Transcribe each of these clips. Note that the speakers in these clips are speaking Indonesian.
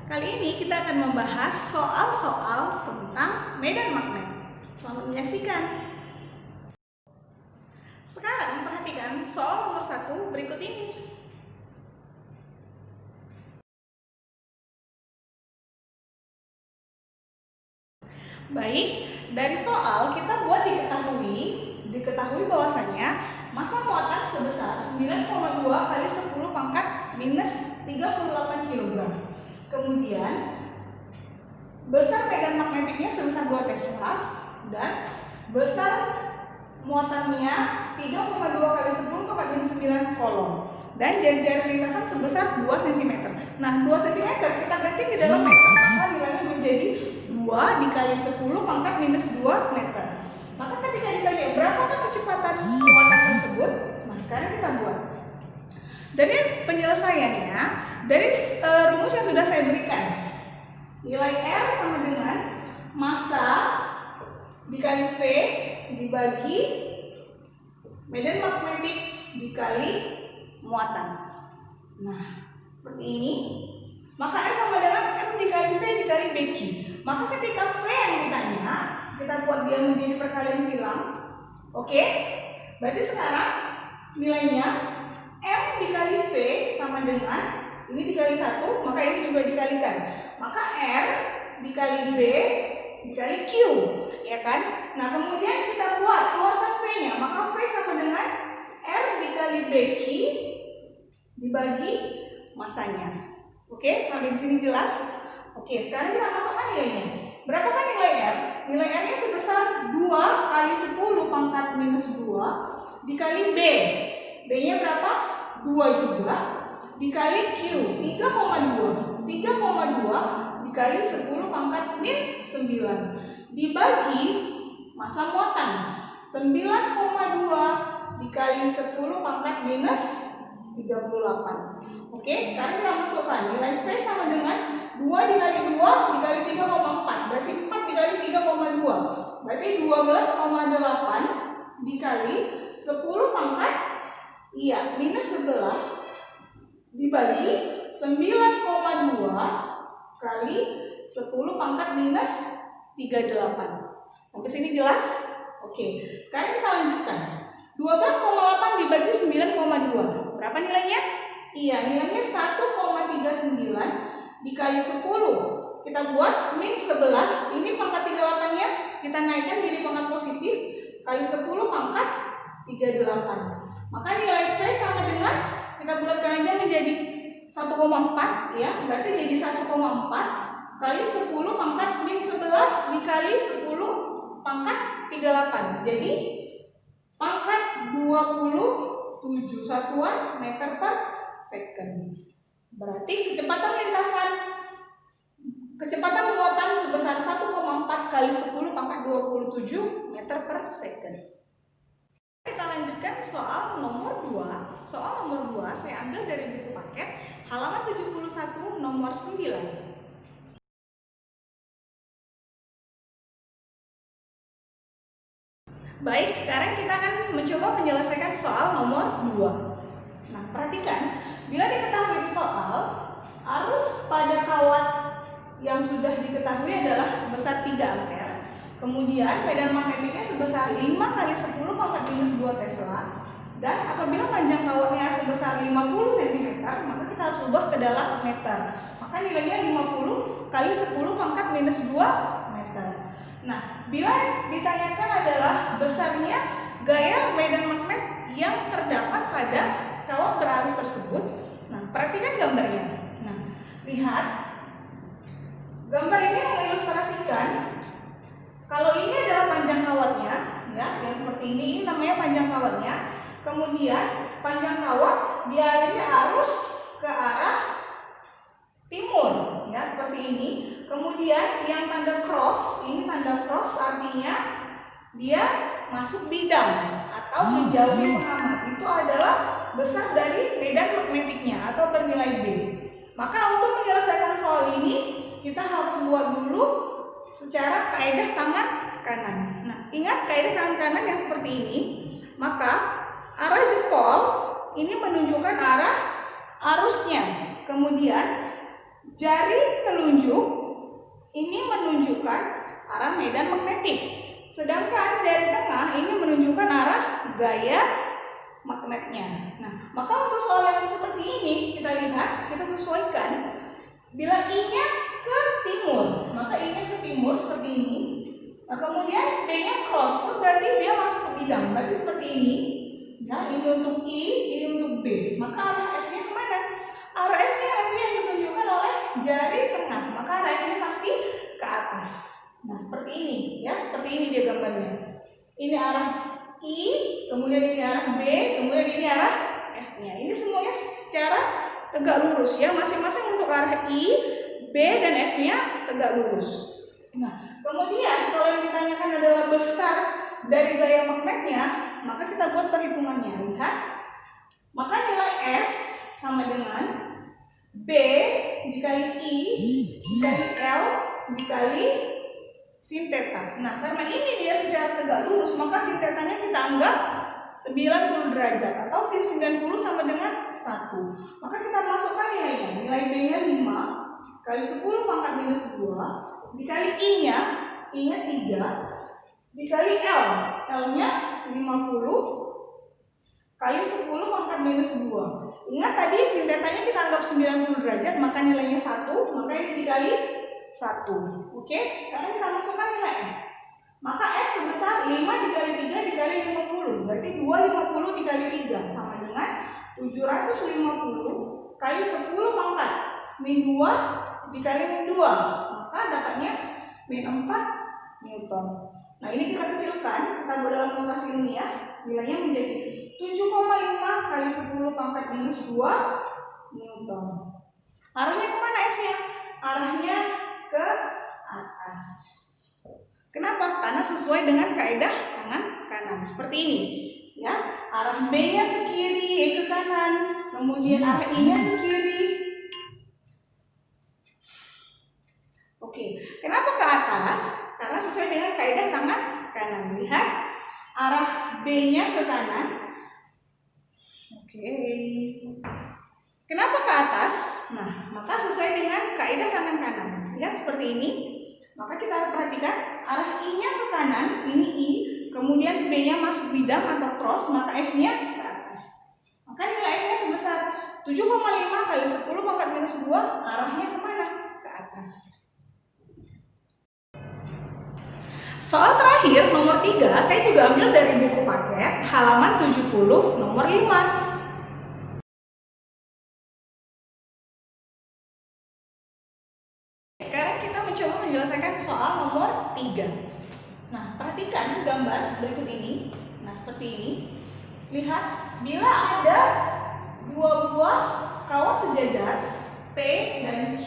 Kali ini kita akan membahas soal-soal tentang medan magnet. Selamat menyaksikan. Sekarang perhatikan soal nomor 1 berikut ini. Baik, dari soal kita buat diketahui bahwasanya massa muatan sebesar 9,2 kali 10 pangkat minus 38 kg. Kemudian besar medan magnetiknya sebesar 2 Tesla dan besar muatannya 3,2 kali 10 pangkat minus 9 kolom. Dan jari-jari lintasan sebesar 2 cm. Nah, 2 cm kita ganti ke dalam meter, maka nilainya menjadi 2 dikali 10 pangkat minus 2 meter. Maka ketika ditanya berapakah kecepatan muatan tersebut, nah sekarang kita buat. Dari penyelesaiannya, dari rumus yang sudah saya berikan, nilai R sama dengan massa dikali V dibagi medan magnetik dikali muatan. Nah, seperti ini. Maka R sama dengan M dikali V dikali BQ. Maka ketika V yang ditanya, kita buat dia menjadi perkalian silang. Oke? Berarti sekarang nilainya M dikali V sama dengan ini dikali 1, maka ini juga dikalikan. Maka R dikali B dikali Q, ya kan? Nah, kemudian kita buat keluarkan V-nya, maka V sama dengan R dikali BQ dibagi massanya. Oke, sampai di sini jelas? Oke, sekarang kita masukkan nilainya. Berapakah nilai R? Nilai R-nya sebesar 2 kali 10 pangkat minus 2 dikali B. B-nya berapa? 2 juga. Dikali Q, 3,2. 3,2 dikali 10 pangkat min 9. Dibagi massa muatan. 9,2 dikali 10 pangkat minus 38. Oke, sekarang kita masukkan nilai V sama dengan 2 dikali 2 dikali 3,4. Berarti 4 dikali 3,2. Berarti 12,8 dikali 10 pangkat minus 11 dibagi 9,2 kali 10 pangkat minus 38. Sampai sini jelas? Oke, sekarang kita lanjutkan. 12,8 dibagi 9,2. Berapa nilainya? Nilainya 1,39 dikali 10. Kita buat min 11. Ini pangkat 38-nya kita naikkan menjadi pangkat positif kali 10 pangkat 38. Maka nilai V sama dengan kita bulatkan aja menjadi 1,4 ya. Berarti jadi 1,4 kali 10 pangkat min 11 dikali 10 pangkat 38. Jadi pangkat 27 satuan meter per second. Berarti kecepatan muatan sebesar 1,4 kali 10 pangkat 27 meter per second. Kita lanjutkan soal nomor 2. Soal nomor 2 saya ambil dari buku paket halaman 71 nomor 9. Baik, sekarang kita akan mencoba menyelesaikan soal nomor 2. Nah, perhatikan, bila diketahui di soal, arus pada kawat yang sudah diketahui adalah sebesar 3 ampere. Kemudian medan magnetiknya sebesar 5 kali 10 pangkat minus 2 Tesla. Dan apabila panjang kawatnya sebesar 50 cm, maka kita harus ubah ke dalam meter. Maka nilainya 50 kali 10 pangkat minus 2 meter. Nah, bila ditanyakan adalah besarnya gaya medan magnet yang terdapat pada kawat berarus tersebut. Nah, perhatikan gambarnya. Nah, lihat. Gambar ini mengilustrasikan kalau ini adalah panjang kawatnya, ya, yang seperti ini namanya panjang kawatnya. Kemudian panjang kawat dialirnya arus ke arah timur, ya, seperti ini. Kemudian yang tanda cross, ini tanda cross artinya dia masuk bidang atau menjauhi pengamat. Itu adalah besar dari medan magnetiknya atau bernilai B. Maka untuk menyelesaikan soal ini kita harus buat dulu secara kaidah tangan kanan. Nah, ingat kaidah tangan kanan yang seperti ini. Maka arah jempol ini menunjukkan arah arusnya. Kemudian jari telunjuk menunjukkan arah medan magnetik. Sedangkan jari tengah ini menunjukkan arah gaya magnetnya. Nah, maka untuk soal yang seperti ini kita lihat, kita sesuaikan. Bila I-nya ke timur, maka I-nya ke timur seperti ini. Nah, kemudian B-nya cross, terus berarti dia masuk ke bidang. Berarti seperti ini. Ya, ini untuk I, ini untuk B. Maka arah F-nya kemana? Arah F-nya nanti yang ditunjukkan oleh jari tengah. Maka arah F-nya pasti ke atas. Nah, seperti ini. Ya, seperti ini dia gambarnya. Ini arah I, kemudian ini arah B, kemudian ini arah F-nya. Ini semuanya secara tegak lurus ya, masing-masing untuk arah I, B, dan F-nya tegak lurus. Nah, kemudian kalau yang ditanyakan adalah besar dari gaya magnetnya, maka kita buat perhitungannya. Lihat, maka nilai F sama dengan B dikali I dikali L dikali sin theta. Nah, karena ini dia secara tegak lurus, maka sin tetanya kita anggap 90 derajat atau sin 90 sama dengan 1. Maka kita masukkan nilainya. Nilai B-nya 5 kali 10 pangkat minus 2 dikali I-nya 3 dikali L. L-nya 50 kali 10 pangkat minus 2. Ingat tadi sin tetanya kita anggap 90 derajat, maka nilainya 1, maka ini dikali 1. Oke, sekarang kita masukkan nilai F. Maka F sebesar 5 dikali 3 dikali 50. Berarti 250 dikali 3 sama dengan 750 kali 10 pangkat min 2 dikali min 2. Maka dapatnya min 4 Newton. Nah, ini kita kecilkan, kita buat dalam notasi ilmiah. Nilainya menjadi 7,5 kali 10 pangkat minus 2 Newton. Arahnya kemana F-nya? Arahnya ke atas. Kenapa? Karena sesuai dengan kaidah tangan kanan. Seperti ini. Ya, arah B-nya ke kiri, ke kanan. Kemudian arah I-nya ke kiri. Oke, kenapa ke atas? Karena sesuai dengan kaidah tangan kanan. Lihat, arah B-nya ke kanan. Oke. Kenapa ke atas? Nah, maka sesuai dengan kaidah tangan kanan. Lihat seperti ini. Maka kita perhatikan arah I-nya ke kanan, ini I, kemudian B-nya masuk bidang atau cross, maka F-nya ke atas. Maka nilai F-nya sebesar 7,5 kali 10 pangkat minus 2, arahnya kemana? Ke atas. Soal terakhir nomor 3, saya juga ambil dari buku paket halaman 70 nomor 5. Menyelesaikan soal nomor 3. Nah, perhatikan gambar berikut ini. Nah, seperti ini. Lihat, bila ada dua buah kawat sejajar P dan Q,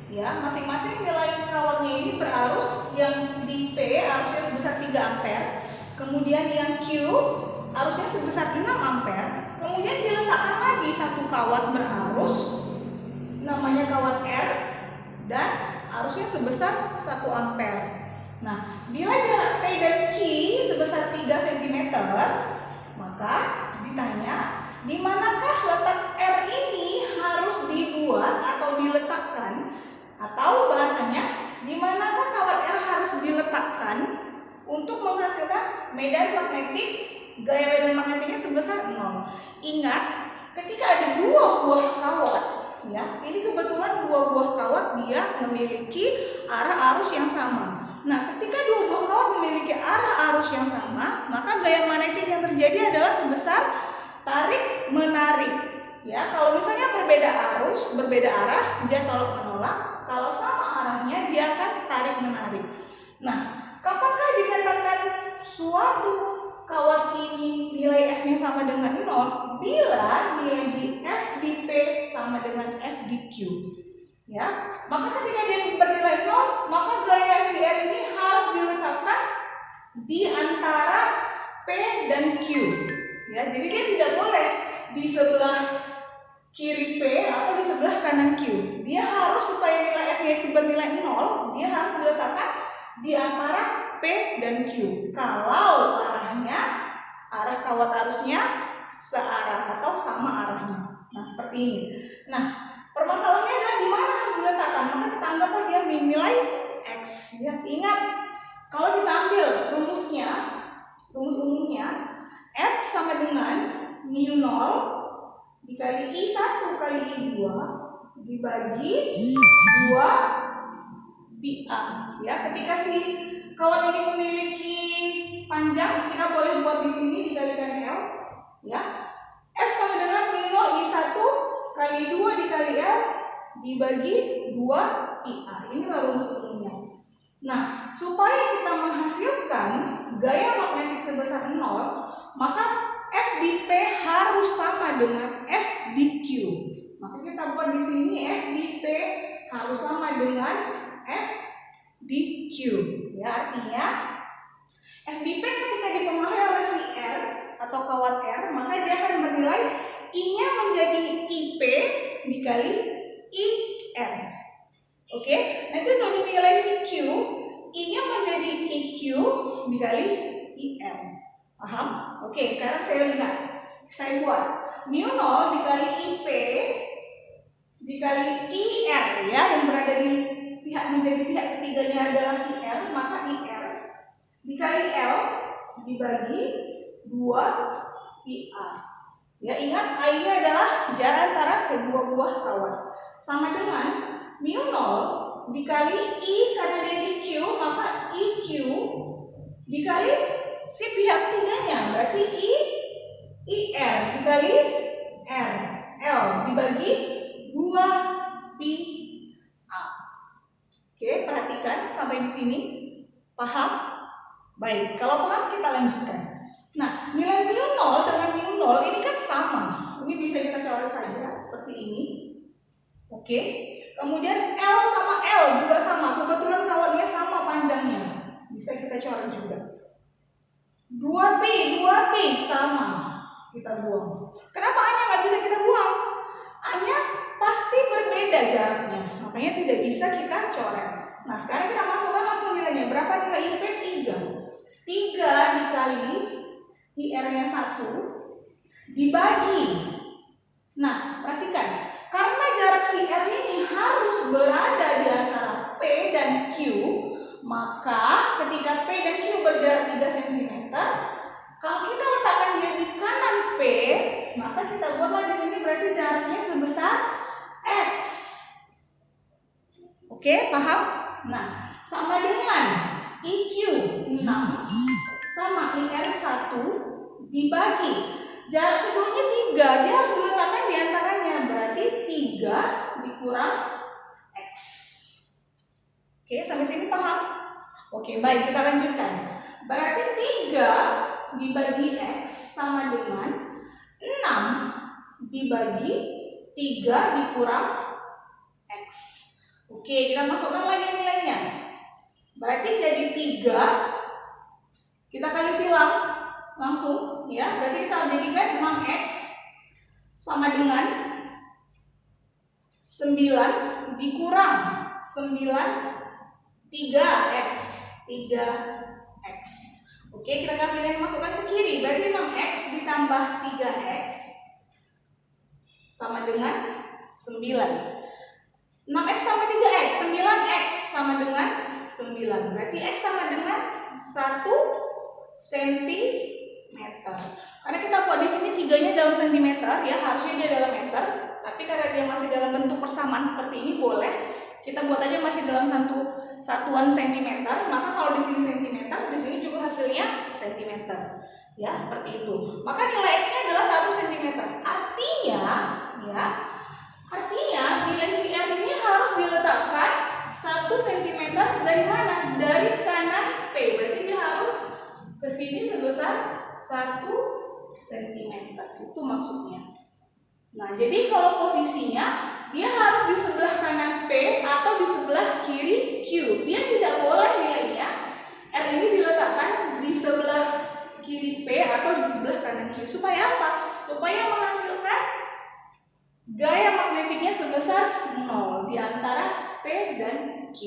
ya, masing-masing nilai kawatnya ini berarus. Yang di P arusnya sebesar 3 ampere, kemudian yang Q arusnya sebesar 6 ampere. Kemudian diletakkan lagi satu kawat berarus, namanya kawat R, dan arusnya sebesar 1 ampere. Nah, bila jarak P dan Q sebesar 3 cm, maka ditanya di manakah letak R ini harus dibuat atau diletakkan, atau bahasanya di manakah kawat R harus diletakkan untuk menghasilkan medan magnetik, gaya medan magnetiknya sebesar 0. Ingat, ketika ada dua buah kawat, ya, ini kebetulan dua buah kawat dia memiliki arah arus yang sama. Nah, ketika dua buah kawat memiliki arah arus yang sama, maka gaya magnetik yang terjadi adalah sebesar tarik menarik. Ya, kalau misalnya berbeda arus, berbeda arah, dia tolak menolak. Kalau sama arahnya, dia akan tarik menarik. Nah, kapankah dikatakan suatu kawat ini nilai F-nya sama dengan 0? Bila nilai di F di P sama dengan F di Q. Ya, maka ketika dia bernilai 0, maka gaya si R ini harus diletakkan di antara P dan Q. Ya, jadi dia tidak boleh di sebelah kiri P atau di sebelah kanan Q. Dia harus, supaya nilai F-nya itu bernilai 0, dia harus diletakkan di antara P dan Q. Kalau arah kawat arusnya searah atau sama arahnya. Nah, seperti ini. Nah, permasalahannya adalah di mana harus diletakkan. Maka kita 2 PA. Ya, ketika si kawan ini memiliki panjang, kita boleh buat di sini dikalikan L. Ya, F sama dengan mu 0 I1 kali 2 dikali L dibagi 2 PA. Inilah rumus-rumusnya. Nah, supaya kita menghasilkan gaya magnetik sebesar 0, maka F di P harus sama dengan F di Q. Maka kita buat di sini F di P harus sama dengan F di Q. Ya, artinya F di P ketika dipengaruhi oleh si R atau kawat R, maka dia akan bernilai I-nya menjadi IP dikali IR. Oke, nanti kalau dinilai si Q, I-nya menjadi IQ dikali IR. Paham? Oke, sekarang saya lihat. Saya buat mu 0 dikali IP dikali IR, ya, yang berada di menjadi pihak ketiganya adalah si R, maka IR dikali L dibagi 2 PA. Ya, ingat I-nya adalah jarak antara kedua buah kawat. Sama dengan mu 0 dikali I karena dia di Q, maka IQ dikali si pihak ketiganya, berarti IR dikali R, L dibagi 2 PA. Oke, perhatikan sampai di sini. Paham? Baik, kalau paham kita lanjutkan. Nah, nilai mu 0 dengan mu 0 ini kan sama. Ini bisa kita coret saja seperti ini. Oke. Kemudian L sama L juga sama. Kebetulan kawatnya sama panjangnya. Bisa kita coret juga. 2P sama. Kita buang. Kenapa A-nya nggak bisa kita buang? A-nya pasti berbeda jaraknya. Makanya tidak bisa kita coret. Nah, sekarang kita masukkan langsung nilainya. Berapa nilai IV? 3 dikali IR-nya 1 dibagi. Nah, perhatikan. Karena jarak si R ini harus berada di antara P dan Q, maka ketika P dan Q berjarak 3 cm, kalau kita letakkan dia di kanan P, maka kita buatlah di sini berarti jaraknya sebesar X. Oke, paham? Nah, sama dengan IQ 6 sama IR 1 dibagi jarak keduanya 3, dia harus meletakkan di antaranya, berarti 3 dikurang X. Oke, sampai sini paham? Oke, baik, kita lanjutkan. Berarti 3 dibagi X sama dengan 6 dibagi 3 dikurang X. Oke, kita masukkan lagi nilainya. Berarti jadi 3, kita kali silang langsung, ya. Berarti kita jadikan 6X sama dengan 9 dikurang 3X. Oke, kita kasih yang masukkan ke kiri. Berarti 6X ditambah 3X sama dengan 9. 6X tambah 3X, 9X sama dengan 9. Berarti X sama dengan 1 cm. Karena kita buat di sini 3-nya dalam cm, ya, harusnya dia dalam meter. Tapi karena dia masih dalam bentuk persamaan seperti ini, boleh kita buat aja masih dalam satuan cm. Maka kalau di sini cm, di sini juga hasilnya cm. Ya, seperti itu. Maka nilai X-nya adalah 1 cm. Artinya nilai CR ini harus diletakkan 1 cm dari mana? Dari kanan P. Berarti dia harus ke sini sebesar 1 cm. Itu maksudnya. Nah, jadi kalau posisinya dia harus di sebelah kanan P atau di sebelah kiri Q. Dia tidak boleh nilainya R ini diletakkan di sebelah kiri P atau di sebelah kanan Q. Supaya apa? Supaya menghasilkan gaya magnetiknya sebesar 0 di antara P dan Q.